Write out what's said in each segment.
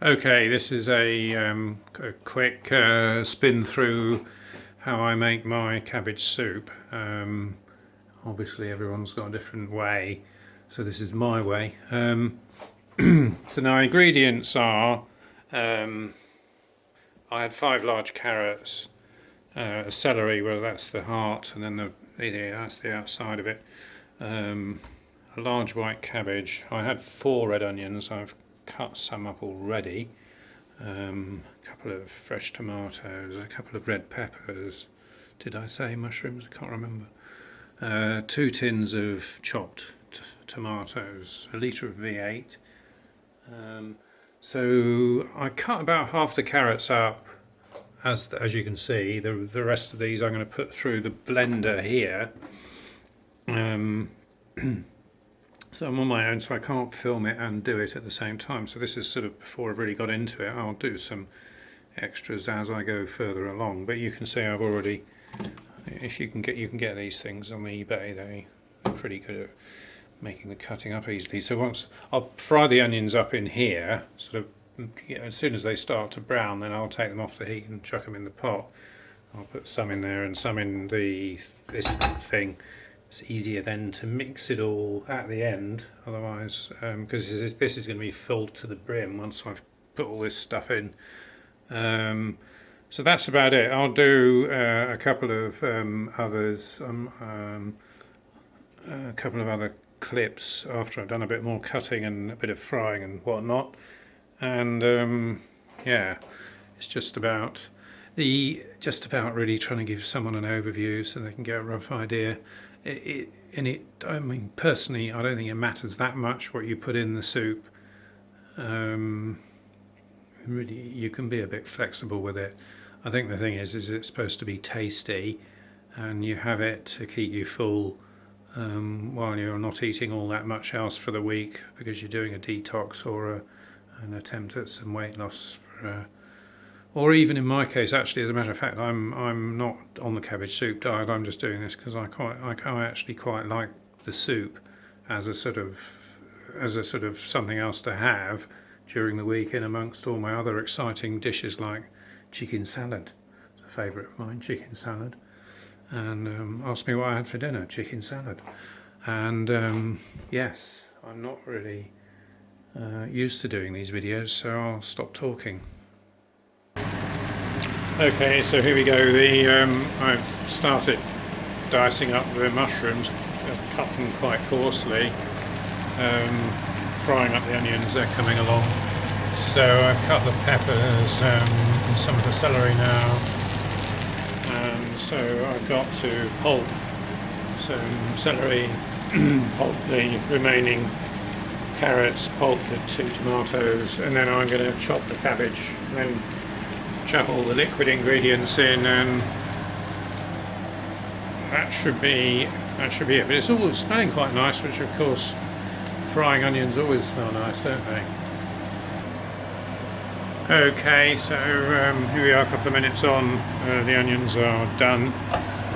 Okay, this is a quick spin through how I make my cabbage soup. Obviously everyone's got a different way, so this is my way. So now ingredients are, I had 5 large carrots, a celery, well that's the heart, and then that's the outside of it. A large white cabbage. I had 4 red onions. I've cut some up already. A couple of fresh tomatoes, a couple of red peppers. Did I say mushrooms? I can't remember. 2 tins of chopped tomatoes, a litre of V8. So I cut about half the carrots up, as you can see. The rest of these I'm going to put through the blender here. So I'm on my own, so I can't film it and do it at the same time. So this is sort of before I've really got into it. I'll do some extras as I go further along. But you can see I've already, if you can get these things on eBay, they're pretty good at making the cutting up easily. So once I'll fry the onions up in here, sort of as soon as they start to brown, then I'll take them off the heat and chuck them in the pot. I'll put some in there and some in this thing. It's easier then to mix it all at the end, otherwise, because this is going to be filled to the brim once I've put all this stuff in. So that's about it. I'll do a couple of others, a couple of other clips after I've done a bit more cutting and a bit of frying and whatnot. And yeah, it's just about really trying to give someone an overview so they can get a rough idea. I mean, personally, I don't think it matters that much what you put in the soup. Really, you can be a bit flexible with it. I think the thing is it's supposed to be tasty, and you have it to keep you full while you're not eating all that much else for the week, because you're doing a detox or an attempt at some weight loss. Or even in my case, actually, as a matter of fact, I'm not on the cabbage soup diet. I'm just doing this because I actually quite like the soup as a sort of something else to have during the week, in amongst all my other exciting dishes like chicken salad. It's a favourite of mine, chicken salad. And ask me what I had for dinner, chicken salad. And yes, I'm not really used to doing these videos, so I'll stop talking. Okay, so here we go. I've started dicing up the mushrooms. I've cut them quite coarsely, frying up the onions. They're coming along. So I've cut the peppers and some of the celery now, and so I've got to pulp some celery, pulp the remaining carrots, pulp the 2 tomatoes, and then I'm going to chop the cabbage. And then chuck all the liquid ingredients in, and that should be it. But it's always smelling quite nice, which of course frying onions always smell nice, don't they? Okay, so here we are, a couple of minutes on. The onions are done.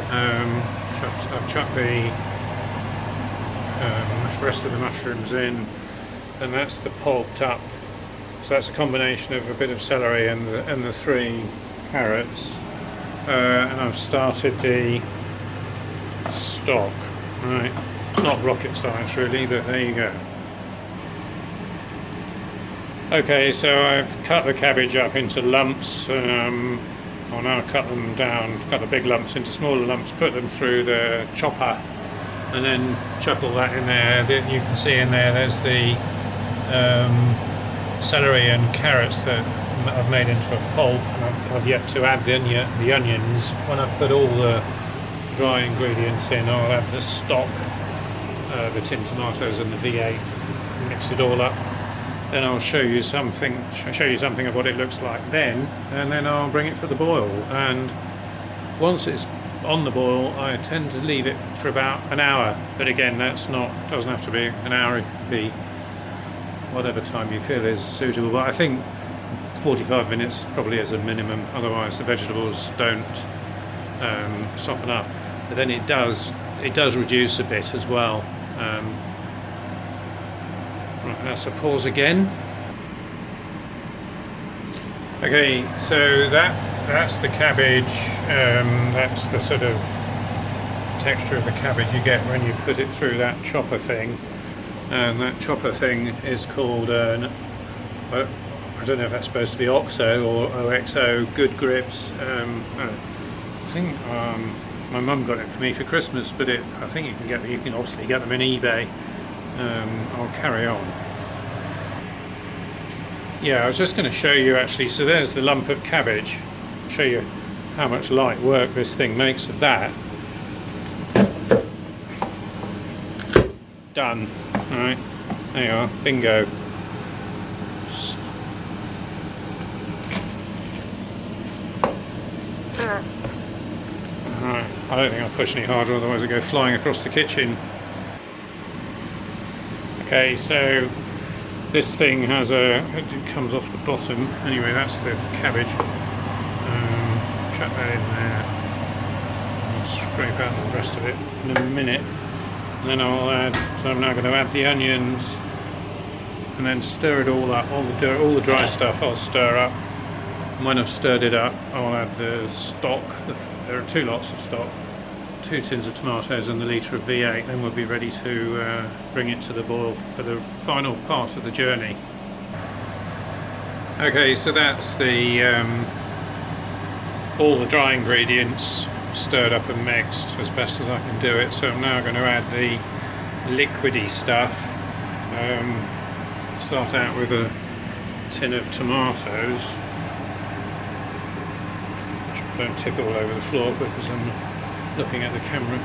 I've chucked the rest of the mushrooms in, and that's the pulped up. So that's a combination of a bit of celery and the 3 carrots, and I've started the stock. Right, not rocket science really, but there you go. Okay, so I've cut the cabbage up into lumps. I'll now cut them down, cut the big lumps into smaller lumps, put them through the chopper, and then chuck all that in there. You can see in there's the celery and carrots that I've made into a pulp, and I've yet to add the onions. When I've put all the dry ingredients in, I'll add the stock, the tinned tomatoes and the V8, mix it all up. Then I'll show you something of what it looks like then, and then I'll bring it to the boil. And once it's on the boil, I tend to leave it for about an hour. But again, doesn't have to be an hour. It could be whatever time you feel is suitable, but I think 45 minutes probably is a minimum, otherwise the vegetables don't soften up. But then it does reduce a bit as well. Right, that's a pause again. Okay, so that's the cabbage. That's the sort of texture of the cabbage you get when you put it through that chopper thing. And that chopper thing is called, I don't know if that's supposed to be OXO or OXO, Good Grips. I think my mum got it for me for Christmas, but I think you can obviously get them in eBay. I'll carry on. Yeah, I was just going to show you actually. So there's the lump of cabbage. Show you how much light work this thing makes of that. Done. All right, there you are. Bingo. Alright, I don't think I'll push any harder, otherwise I'll go flying across the kitchen. Okay, so this thing has it comes off the bottom. Anyway, that's the cabbage. Chuck that in there. I'll scrape out the rest of it in a minute. And then I'm now going to add the onions and then stir it all up. All the dry stuff I'll stir up. And when I've stirred it up, I'll add the stock. There are 2 lots of stock, 2 tins of tomatoes and the litre of V8. Then we'll be ready to bring it to the boil for the final part of the journey. Okay, so that's all the dry ingredients stirred up and mixed as best as I can do it. So I'm now going to add the liquidy stuff. Start out with a tin of tomatoes. Don't tip it all over the floor because I'm looking at the camera.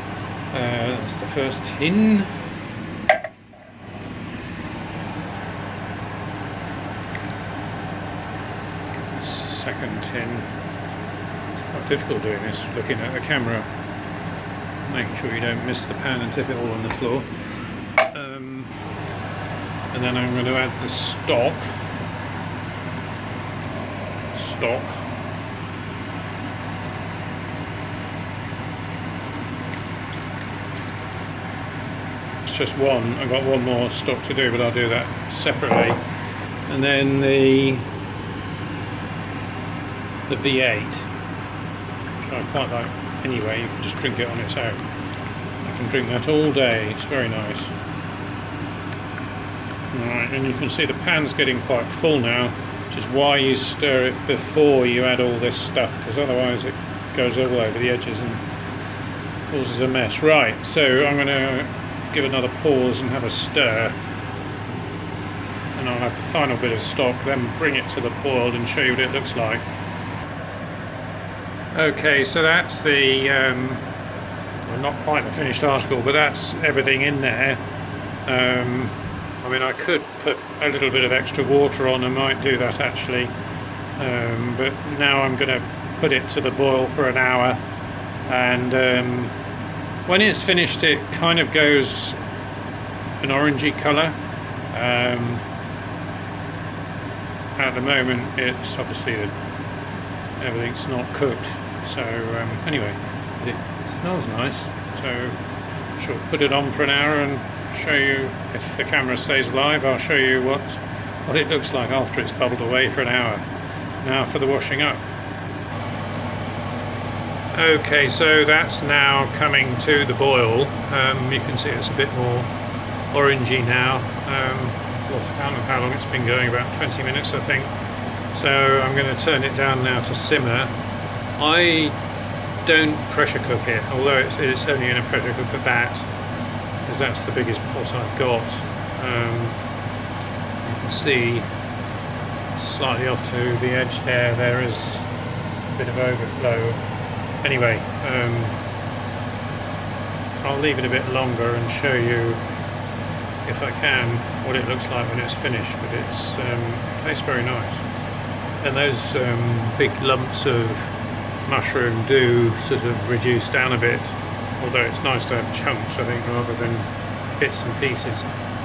That's the first tin. Second tin. It's quite difficult doing this, looking at the camera, making sure you don't miss the pan and tip it all on the floor. And then I'm going to add the stock. Just one. I've got one more stock to do, but I'll do that separately. And then the V8, which I quite like anyway. You can just drink it on its own. I can drink that all day. It's very nice. Alright, and you can see the pan's getting quite full now, which is why you stir it before you add all this stuff, because otherwise it goes all over the edges and causes a mess. Right, so I'm going to give another pause and have a stir, and I'll have the final bit of stock, then bring it to the boil and show you what it looks like. Okay, so that's the well, not quite the finished article, but that's everything in there. I mean, I could put a little bit of extra water on, I might do that actually, but now I'm going to put it to the boil for an hour, and when it's finished it kind of goes an orangey colour. At the moment it's obviously everything's not cooked, so anyway, it smells nice, so I shall put it on for an hour and show you, if the camera stays alive, I'll show you what it looks like after it's bubbled away for an hour. Now for the washing up. Okay, so that's now coming to the boil. You can see it's a bit more orangey now. I don't know how long it's been going, about 20 minutes I think. So I'm going to turn it down now to simmer. I don't pressure cook it, although it's only in a pressure cooker vat, because that's the biggest pot I've got. You can see slightly off to the edge there is a bit of overflow. Anyway, I'll leave it a bit longer and show you, if I can, what it looks like when it's finished, but it tastes very nice. And those big lumps of mushroom do sort of reduce down a bit, although it's nice to have chunks, I think, rather than bits and pieces.